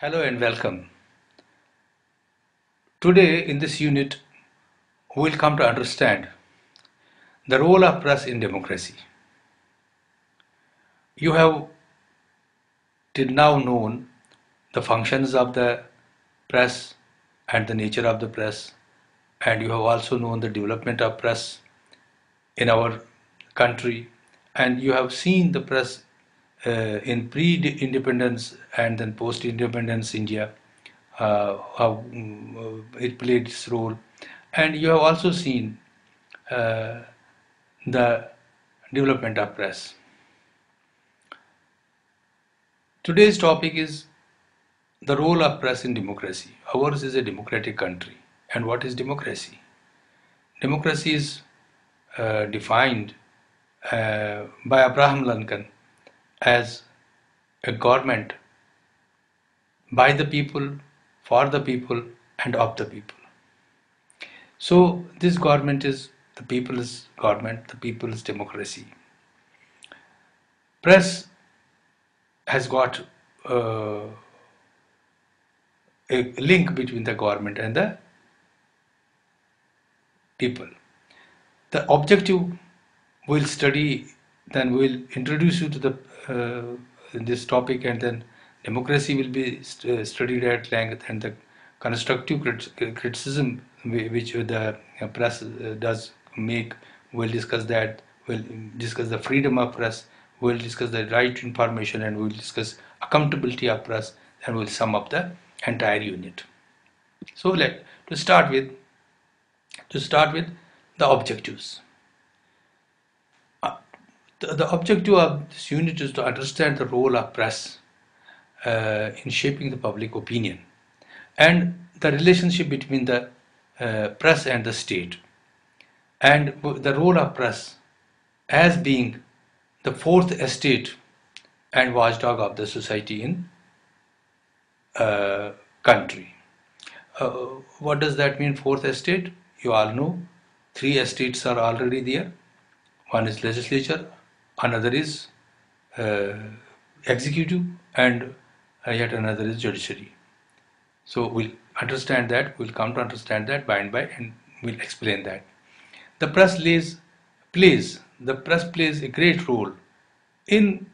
Hello and welcome. Today in this unit, we'll come to understand the role of press in democracy. You have till now known the functions of the press and the nature of the press, and you have also known the development of press in our country, and you have seen the press in pre-independence and then post-independence India, how it played its role, and you have also seen uh, the development of press. Today's topic is the role of press in democracy. Ours is a democratic country. And what is democracy? Democracy is defined by Abraham Lincoln as a government by the people, for the people, and of the people. So this government is the people's government, the people's democracy. Press has got uh, a link between the government and the people. The objective we'll study, then we'll introduce you to the this topic, and then democracy will be studied at length, and the constructive criticism which the press does make, we'll discuss that. We'll discuss the freedom of press, we'll discuss the right to information, and we'll discuss accountability of press, and we'll sum up the entire unit. So let to start with the objectives. The objective of this unit is to understand the role of press in shaping the public opinion and the relationship between the press and the state, and the role of press as being the fourth estate and watchdog of the society in country. Uh, what does that mean, fourth estate? You all know three estates are already there. One is legislature, another is uh, executive, and yet another is judiciary. So we'll understand that, we'll come to understand that by and by, and we'll explain that. The press the press plays a great role in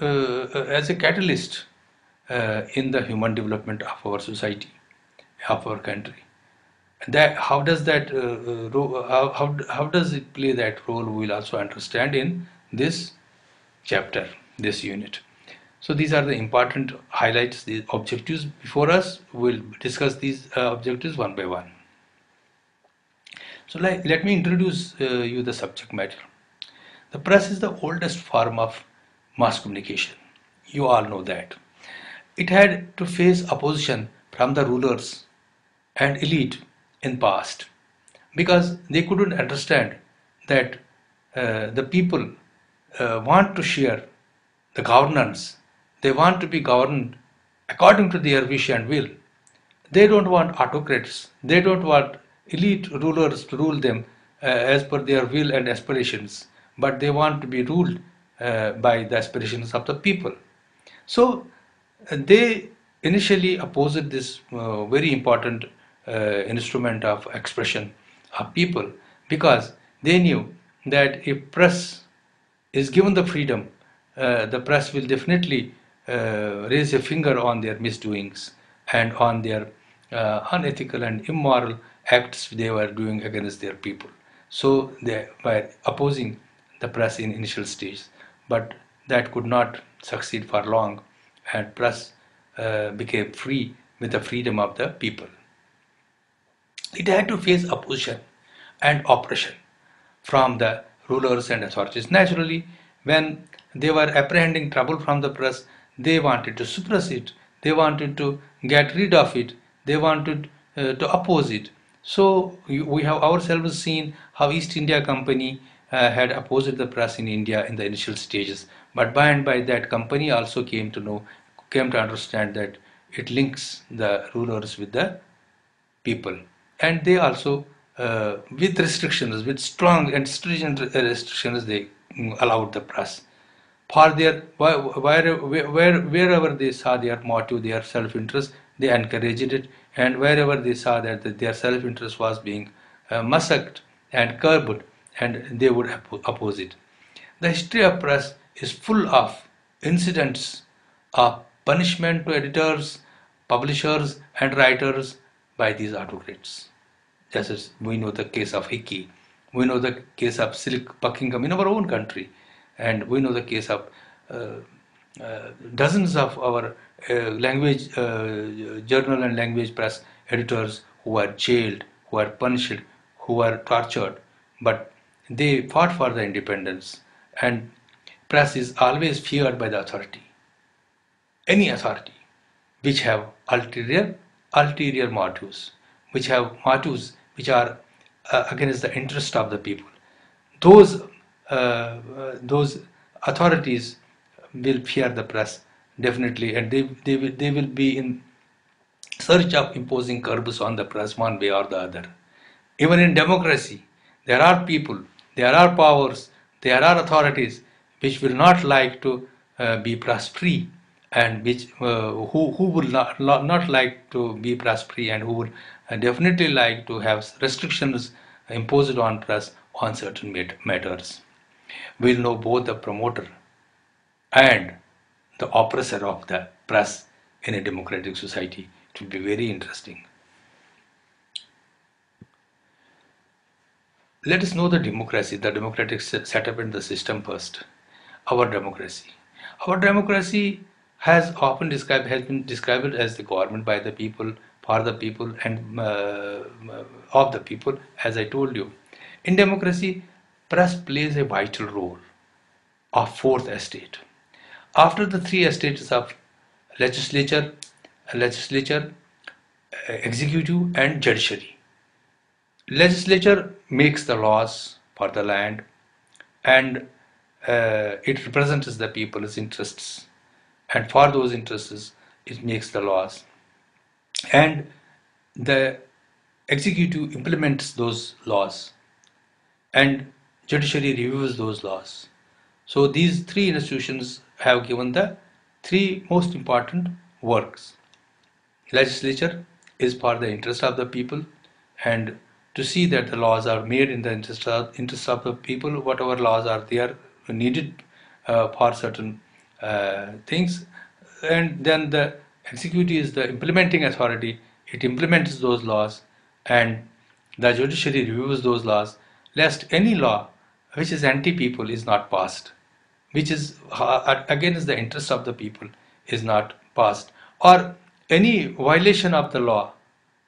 as a catalyst in the human development of our society, of our country. That how does that how does it play that role? We'll also understand in this chapter, this unit. So these are the important highlights, the objectives before us. We'll discuss these objectives one by one. So let me introduce you the subject matter. The press is the oldest form of mass communication. You all know that. It had to face opposition from the rulers and elite in past because they couldn't understand that the people want to share the governance. They want to be governed according to their wish and will. They don't want autocrats. They don't want elite rulers to rule them as per their will and aspirations, but they want to be ruled by the aspirations of the people. So they initially opposed this very important instrument of expression of people because they knew that if press is given the freedom, the press will definitely raise a finger on their misdoings and on their unethical and immoral acts they were doing against their people. So they were opposing the press in initial stage, but that could not succeed for long, and press became free with the freedom of the people. It had to face opposition and oppression from the rulers and authorities. Naturally, when they were apprehending trouble from the press, they wanted to suppress it, they wanted to get rid of it, they wanted to oppose it. So we have ourselves seen how East India Company had opposed the press in India in the initial stages. But by and by that company also came to understand that it links the rulers with the people, and they also with restrictions, with strong and stringent restrictions, they allowed the press. for their wherever they saw their motive, their self-interest, they encouraged it, and wherever they saw that their self-interest was being massacred and curbed, and they would oppose it. The history of press is full of incidents of punishment to editors, publishers, and writers by these autocrats. Just as we know the case of Hickey, we know the case of Silk Buckingham in our own country, and we know the case of uh, dozens of our language journal and language press editors who were jailed, who were punished, who were tortured, but they fought for the independence. And press is always feared by the authority, any authority, which have ulterior motives, which have motives which are against the interest of the people. Those those authorities will fear the press definitely, and they will be in search of imposing curbs on the press one way or the other. Even in democracy, there are people, there are powers, there are authorities which will not like to be press free, and which who would not like to be press free, and who would definitely like to have restrictions imposed on press on certain matters. We'll know both the promoter and the oppressor of the press in a democratic society. It will be very interesting. Let us know the democracy, the democratic setup and the system first. Our democracy. Our democracy has been described as the government by the people, for the people, and of the people, as I told you. In democracy, press plays a vital role of fourth estate. After the three estates of legislature, legislature, executive, and judiciary. Legislature makes the laws for the land, and it represents the people's interests, and for those interests it makes the laws, and the executive implements those laws, and judiciary reviews those laws. So these three institutions have given the three most important works. Legislature is for the interest of the people, and to see that the laws are made in the interest of the people, whatever laws are there needed for certain things. And then the executive is the implementing authority, it implements those laws, and the judiciary reviews those laws, lest any law which is anti-people is not passed, which is against the interest of the people is not passed, or any violation of the law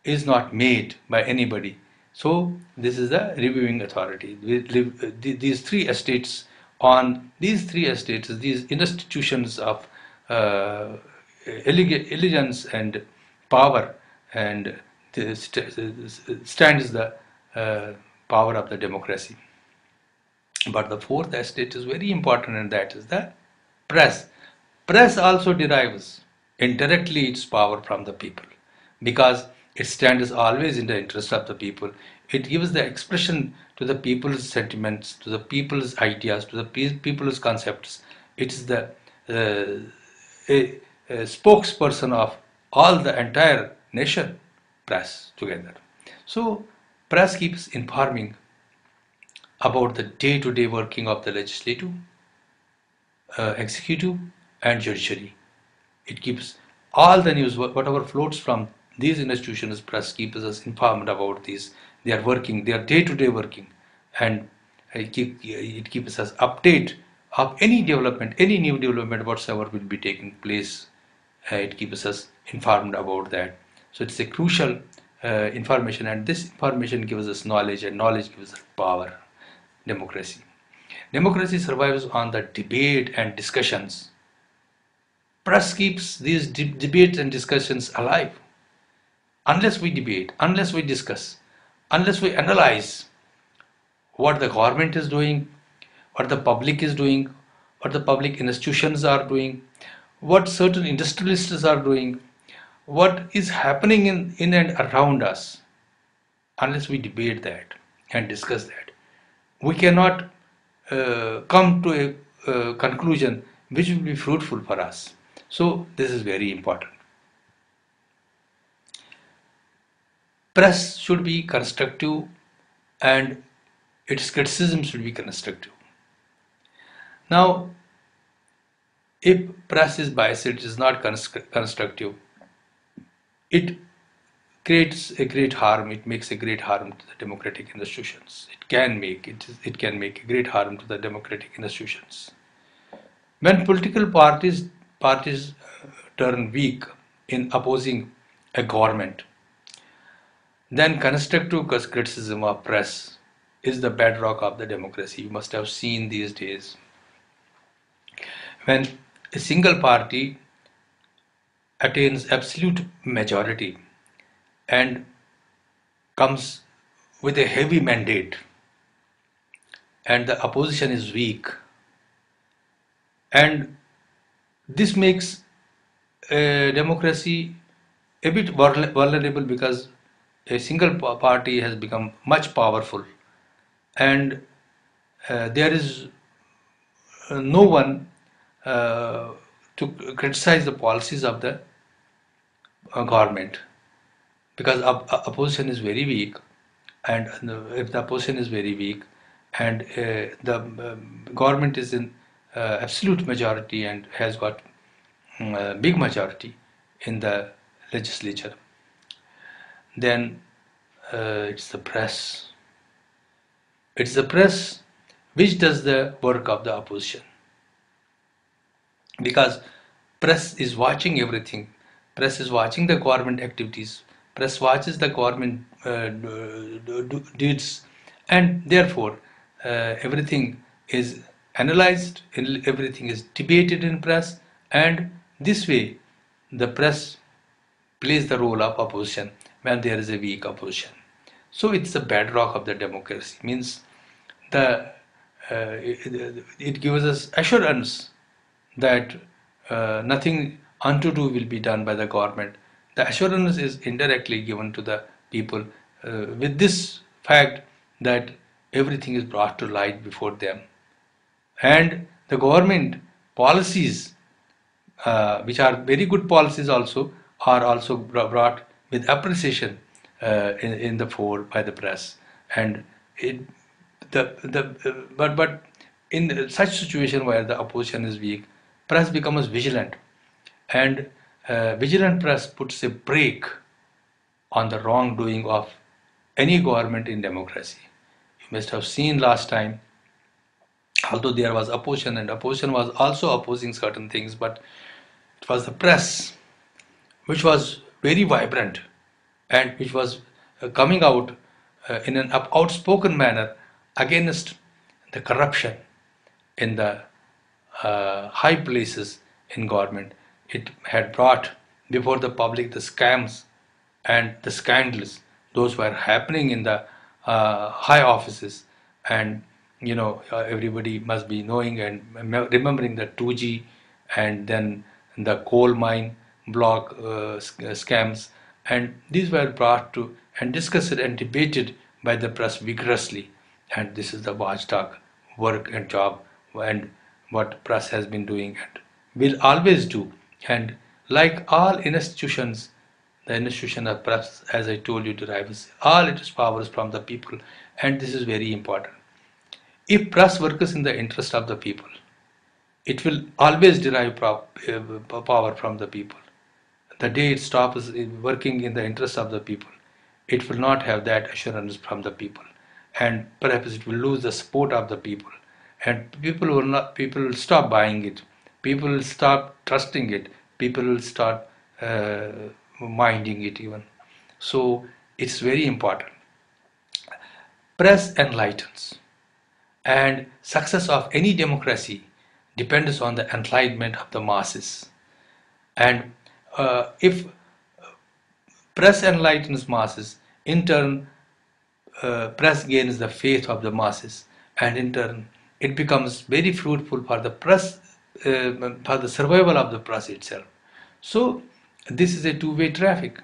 is not made by anybody. So this is the reviewing authority. These three estates, on these three estates, these institutions of uh, elegance and power, and stands the power of the democracy. But the fourth estate is very important, and that is the press. Press also derives indirectly its power from the people, because it stands always in the interest of the people. It gives the expression to the people's sentiments, to the people's ideas, to the people's concepts. It is the a spokesperson of all the entire nation, press together. So press keeps informing about the day-to-day working of the legislative, executive, and judiciary. It keeps all the news, whatever floats from these institutions. Press keeps us informed about these. They are working, they are day-to-day working, and it keeps us update of any development, any new development whatsoever will be taking place. It keeps us informed about that. So it's a crucial information, and this information gives us knowledge, and knowledge gives us power. Democracy. Democracy survives on the debate and discussions. Press keeps these debates and discussions alive. Unless we debate, unless we discuss, unless we analyze what the government is doing, what the public is doing, what the public institutions are doing, what certain industrialists are doing, what is happening in and around us, unless we debate that and discuss that, we cannot come to conclusion which will be fruitful for us. So this is very important. Press should be constructive and its criticism should be constructive. Now, if press is biased, it is not constructive, it creates a great harm, it makes a great harm to the democratic institutions. It can make a great harm to the democratic institutions. When political parties turn weak in opposing a government, then constructive criticism of press is the bedrock of the democracy. You must have seen these days when a single party attains absolute majority and comes with a heavy mandate and the opposition is weak, and this makes democracy a bit vulnerable because a single party has become much powerful, and there is no one to criticize the policies of the government, because opposition is very weak, and if the opposition is very weak and the government is in absolute majority and has got big majority in the legislature, then it's the press. It's the press which does the work of the opposition, because press is watching everything. Press is watching the government activities. Press watches the government deeds, and therefore everything is analyzed, everything is debated in press, and this way the press plays the role of opposition when there is a weak opposition. So it's the bedrock of the democracy. Means it gives us assurance that nothing untoward will be done by the government. The assurance is indirectly given to the people with this fact that everything is brought to light before them, and the government policies, which are very good policies also, are also brought with appreciation in the fore by the press. And it, but in such situation where the opposition is weak, press becomes vigilant, and vigilant press puts a brake on the wrongdoing of any government in democracy. You must have seen last time, although there was opposition and opposition was also opposing certain things, but it was the press which was very vibrant and which was coming out in an outspoken manner against the corruption in the high places in government. It had brought before the public the scams and the scandals those were happening in the high offices, and everybody must be knowing and remembering the 2G and then the coal mine block scams, and these were brought to and discussed and debated by the press vigorously. And this is the watchdog work and job and what press has been doing and will always do. And like all institutions, the institution of press, as I told you, derives all its powers from the people, and this is very important. If press works in the interest of the people, it will always derive power from the people. The day it stops working in the interest of the people, it will not have that assurance from the people, and perhaps it will lose the support of the people, and people will stop buying it, people will stop trusting it, people will start minding it even. So it's very important. Press enlightens, and success of any democracy depends on the enlightenment of the masses. And if press enlightens masses, in turn press gains the faith of the masses, and in turn it becomes very fruitful for the press, for the survival of the press itself. So this is a two-way traffic.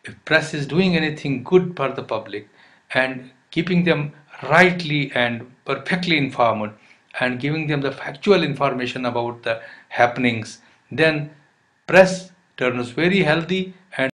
If press is doing anything good for the public and keeping them rightly and perfectly informed and giving them the factual information about the happenings, then press turns very healthy and